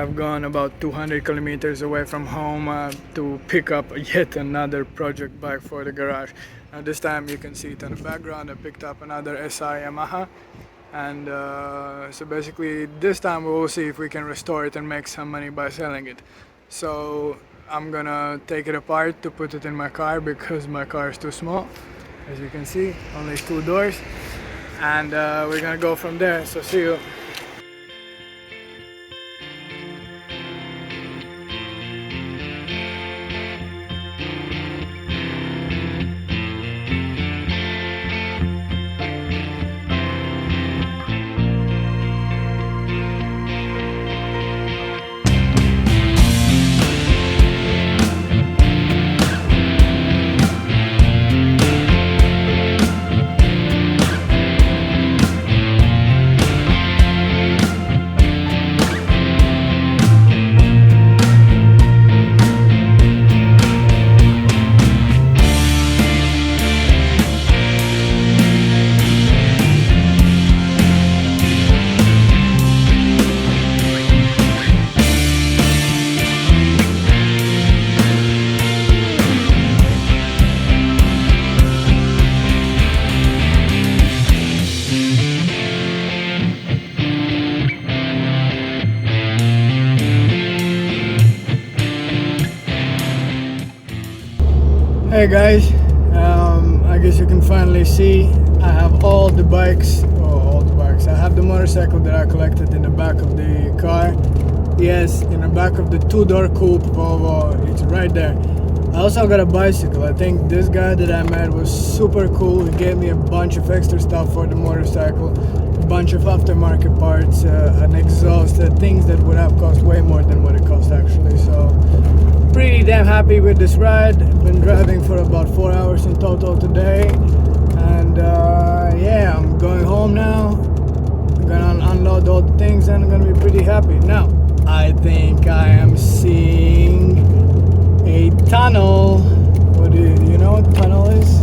have gone about 200 kilometers away from home to pick up yet another project bike for the garage. Now this time you can see it in the background. I picked up another SR Yamaha, and so basically this time we will see if we can restore it and make some money by selling it. So I'm gonna take it apart to put it in my car because my car is too small. As you can see, only 2 doors, and we're gonna go from there. So see you. Hey guys, I guess you can finally see I have all the bikes. I have the motorcycle that I collected in the back of the car. Yes, in the back of the 2-door coupe Volvo, it's right there. I also got a bicycle. I think this guy that I met was super cool. He gave me a bunch of extra stuff for the motorcycle, a bunch of aftermarket parts, an exhaust, things that would have cost way more than what it cost actually. So pretty damn happy with this ride. Been driving for about 4 hours in total today, and yeah, I'm going home now. I'm gonna unload all the things and I'm gonna be pretty happy. Now I think I am seeing a tunnel. What do you know what tunnel is?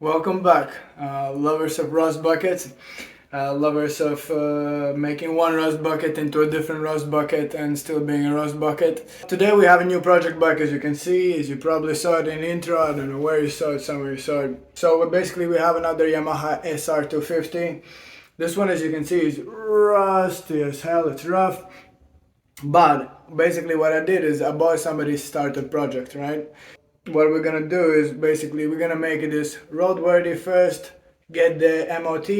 Welcome back, lovers of rust buckets, lovers of making one rust bucket into a different rust bucket and still being a rust bucket. Today we have a new project bike, as you can see, as you probably saw it in the intro. I don't know where you saw it, somewhere you saw it. So basically we have another Yamaha SR 250. This one, as you can see, is rusty as hell, it's rough. But basically what I did is I bought somebody's starter project, right? What we're gonna do is basically we're gonna make this roadworthy first, get the MOT,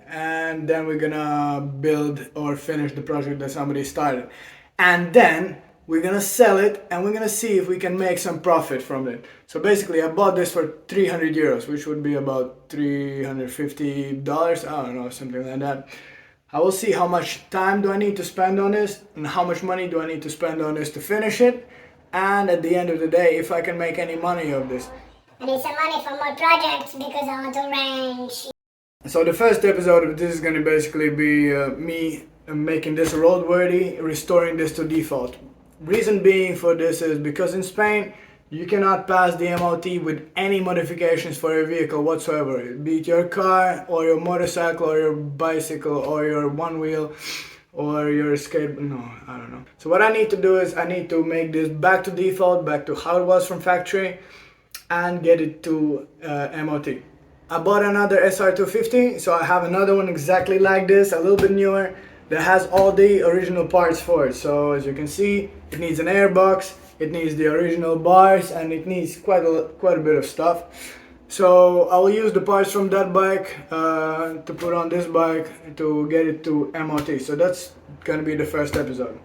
and then we're gonna build or finish the project that somebody started. And then we're gonna sell it and we're gonna see if we can make some profit from it. So basically I bought this for 300 euros, which would be about $350, I don't know, something like that. I will see how much time do I need to spend on this and how much money do I need to spend on this to finish it. And at the end of the day, if I can make any money of this. I need some money for more projects because I want to range. So the first episode of this is going to basically be me making this roadworthy, restoring this to default. Reason being for this is because in Spain, you cannot pass the MOT with any modifications for your vehicle whatsoever. Be it your car, or your motorcycle, or your bicycle, or your one wheel, or your skate, no, I don't know. So what I need to do is I need to make this back to default, back to how it was from factory, and get it to MOT. I bought another SR250, so I have another one exactly like this, a little bit newer, that has all the original parts for it. So as you can see, it needs an airbox, it needs the original bars, and it needs quite a bit of stuff. So I will use the parts from that bike to put on this bike to get it to MOT. So that's gonna be the first episode.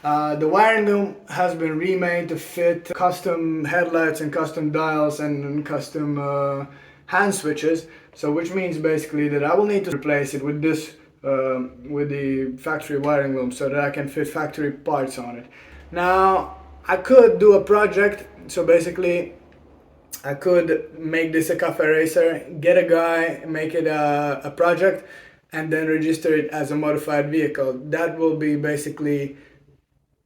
The wiring loom has been remade to fit custom headlights and custom dials and custom hand switches. So which means basically that I will need to replace it with this, with the factory wiring loom, so that I can fit factory parts on it. Now I could do a project, so basically I could make this a cafe racer, get a guy, make it a project, and then register it as a modified vehicle. That will be basically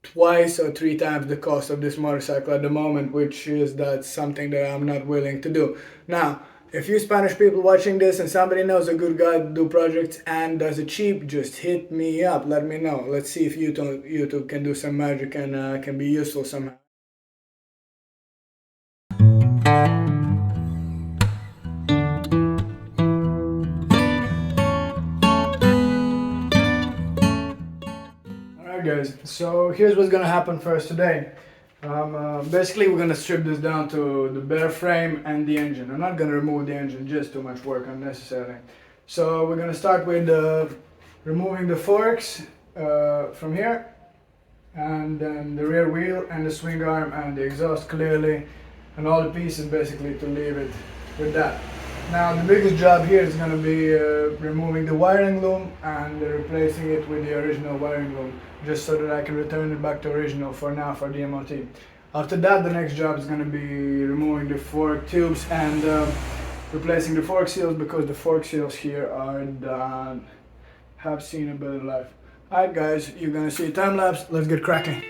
twice or three times the cost of this motorcycle at the moment, which is that's something that I'm not willing to do. Now, if you Spanish people watching this and somebody knows a good guy to do projects and does it cheap, just hit me up, let me know. Let's see if YouTube can do some magic and can be useful somehow. Alright guys, so here's what's gonna happen first today. Basically we're gonna strip this down to the bare frame and the engine. I'm not gonna remove the engine, just too much work unnecessarily. So we're gonna start with removing the forks from here, and then the rear wheel and the swing arm and the exhaust clearly, and all the pieces basically to leave it with that. Now the biggest job here is going to be removing the wiring loom and replacing it with the original wiring loom, just so that I can return it back to original for now for the MOT. After that, the next job is going to be removing the fork tubes and replacing the fork seals, because the fork seals here are done, have seen a better life. Alright guys, you're going to see a time lapse, let's get cracking.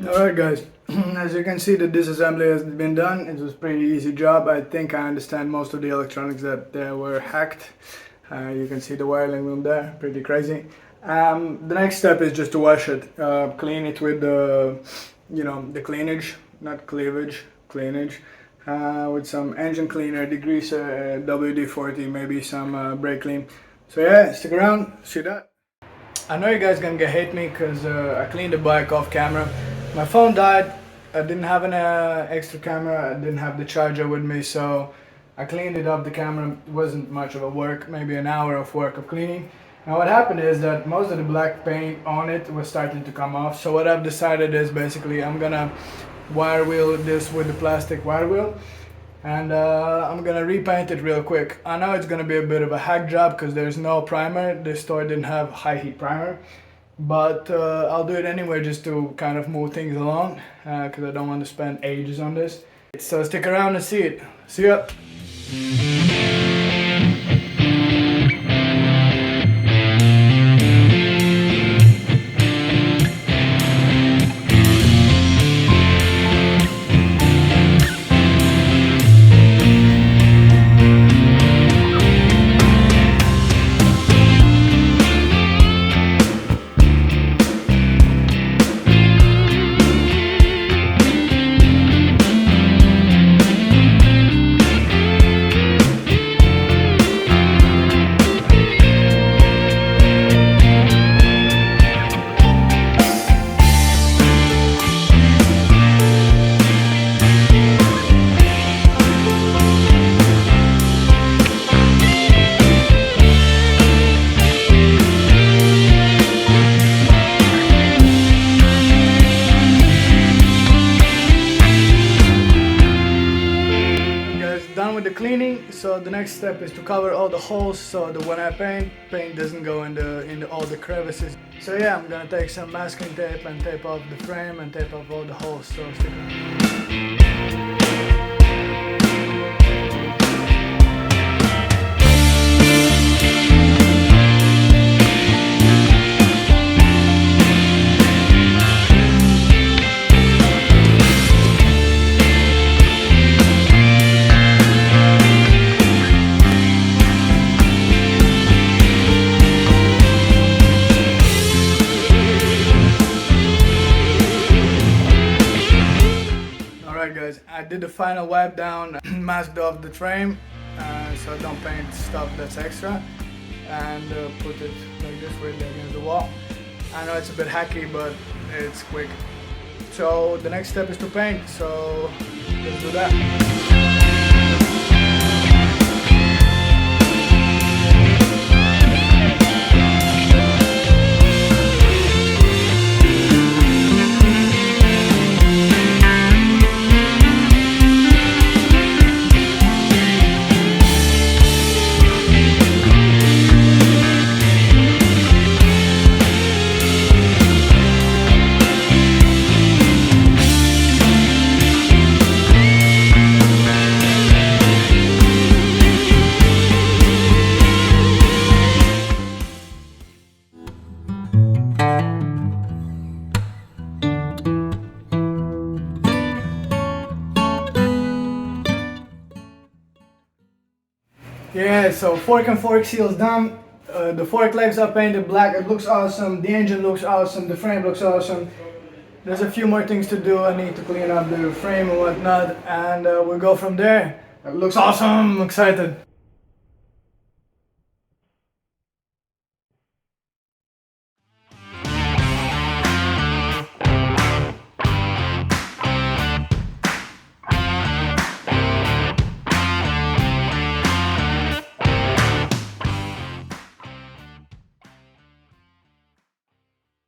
Alright guys, as you can see, the disassembly has been done. It was a pretty easy job. I think I understand most of the electronics that were hacked. You can see the wiring loom there, pretty crazy. The next step is just to wash it, clean it with the, the cleanage, not cleavage, cleanage, with some engine cleaner, degreaser, WD-40, maybe some brake clean. So yeah, stick around, see that. I know you guys gonna hate me because I cleaned the bike off camera. My phone died, I didn't have an extra camera, I didn't have the charger with me, so I cleaned it off the camera. It wasn't much of a work, maybe an hour of work of cleaning. Now what happened is that most of the black paint on it was starting to come off, so what I've decided is basically I'm gonna wire wheel this with the plastic wire wheel, and I'm gonna repaint it real quick. I know it's gonna be a bit of a hack job because there's no primer. This store didn't have high heat primer, but I'll do it anyway just to kind of move things along because I don't want to spend ages on this. So stick around and see it. See ya! So the next step is to cover all the holes so that when I paint doesn't go into all the crevices. So yeah, I'm gonna take some masking tape and tape off the frame and tape off all the holes. So stick around. Alright guys, I did the final wipe down, masked off the frame, so I don't paint stuff that's extra, and put it like this right there against the wall. I know it's a bit hacky, but it's quick. So the next step is to paint, so let's do that. Yeah, so fork and fork seals done. The fork legs are painted black. It looks awesome. The engine looks awesome. The frame looks awesome. There's a few more things to do. I need to clean up the frame and whatnot, and we'll go from there. It looks awesome. I'm excited.